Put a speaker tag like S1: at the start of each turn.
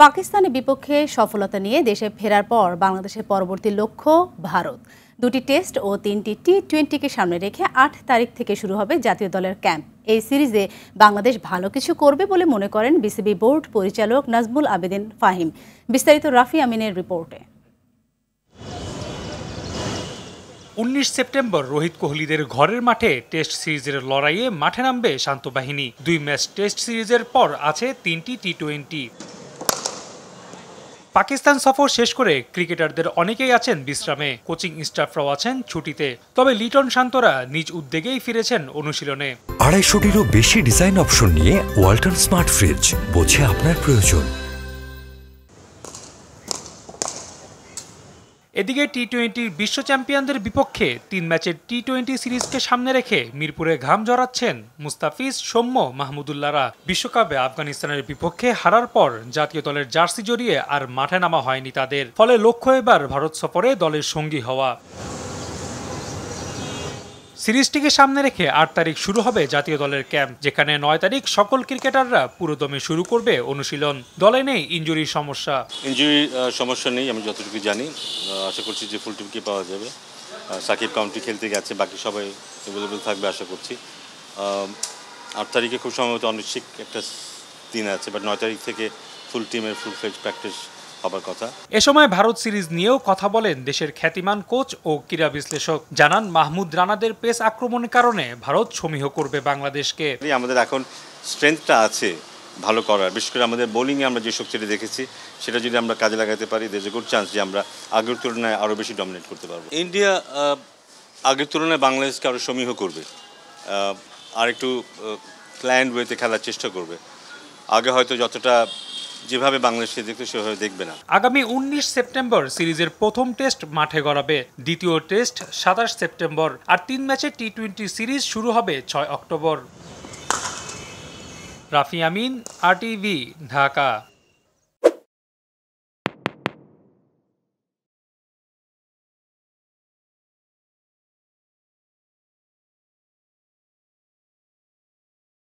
S1: পাকিস্তানের বিপক্ষে সফলতা নিয়ে দেশে ফেরার পর বাংলাদেশের পরবর্তী লক্ষ্য ভারত। দুটি টেস্ট ও 3টি টি-20কে সামনে রেখে 8 তারিখ থেকে শুরু হবে জাতীয় দলের ক্যাম্প। এই সিরিজে বাংলাদেশ ভালো কিছু করবে বলে মনে করেন বিসিবি বোর্ড পরিচালক নাজমুল আবেদিন ফাহিম। বিস্তারিত রাফি আমিনের রিপোর্টে।
S2: 19 সেপ্টেম্বর রোহিত কোহলিদের ঘরের মাঠে টেস্ট সিরিজের লড়াইয়ে মাঠে নামবে শান্ত বাহিনী। 2 ম্যাচ টেস্ট সিরিজের পর আছে 3টি টি-20। পাকিস্তান সফর শেষ করে ক্রিকেটারদের অনেকেই আছেন বিশ্রামে, কোচিং স্টাফরাও আছেন ছুটিতে। তবে লিটন শান্তরা নিজ উদ্যোগেই ফিরেছেন অনুশীলনে।
S3: 250-টিরও বেশি ডিজাইন অপশন নিয়ে ওয়ালটন স্মার্ট ফ্রিজ, বোঝে আপনার প্রয়োজন।
S2: এদিকে টি-20 বিশ্ব চ্যাম্পিয়নদের বিপক্ষে 3 ম্যাচের টি-20 সিরিজকে সামনে রেখে মিরপুরে ঘাম ঝরাচ্ছেন মুস্তাফিজ, সৌম্য, মাহমুদুল্লাহরা। বিশ্বকাপে আফগানিস্তানের বিপক্ষে হারার পর জাতীয় দলের জার্সি জড়িয়ে আর মাঠে নামা হয়নি তাদের। ফলে লক্ষ্য এবার ভারত সফরে দলের সঙ্গী হওয়া। সিরিজটিকে সামনে রেখে 8 তারিখ শুরু হবে জাতীয় দলের ক্যাম্প, যেখানে 9 তারিখ সকল ক্রিকেটাররা পুরোদমে শুরু করবে অনুশীলন। দলে নেই ইনজুরির সমস্যা।
S4: সমস্যা নেই, আমি যতটুকু জানি। আশা করছি যে ফুল টিমকে পাওয়া যাবে। সাকিব কাউন্টি খেলতে গেছে, বাকি সবাই অ্যাভেলেবল থাকবে আশা করছি। 8 তারিখে খুব সম্ভবত অনিশ্চিত একটা দিন আছে, বাট 9 তারিখ থেকে ফুল টিমের ফুল ফ্লেজ প্র্যাকটিস হবার কথা।
S2: এ সময় ভারত সিরিজ নিয়েও কথা বলেন দেশের খ্যাতিমান কোচ ও ক্রীড়া বিশ্লেষক। জানান মাহমুদ রানাদের পেস আক্রমণের কারণে ভারত সমীহ করবে বাংলাদেশকে।
S4: আমাদের এখন স্ট্রেংথটা আছে ভালো করার, বিশেষ করে আমাদের বোলিংয়ে আমরা যে শক্তিটা দেখেছি সেটা যদি আমরা কাজে লাগাতে পারি, there is a good chance যে আমরা আগের তুলনায় আরও বেশি ডমিনেট করতে পারবো। ইন্ডিয়া আগের তুলনায় বাংলাদেশকে আরও সমীহ করবে, আর একটু প্ল্যান্ড ওয়েতে খেলার চেষ্টা করবে। আগে হয়তো যতটা যেভাবে বাংলাদেশকে দেখতে সেভাবে দেখবে না।
S2: আগামী 19 সেপ্টেম্বর সিরিজের প্রথম টেস্ট মাঠে গড়াবে, দ্বিতীয় টেস্ট 27 সেপ্টেম্বর, আর 3 ম্যাচের টি-20 সিরিজ শুরু হবে 6 অক্টোবর। রাফি আমিন, RTV, ঢাকা।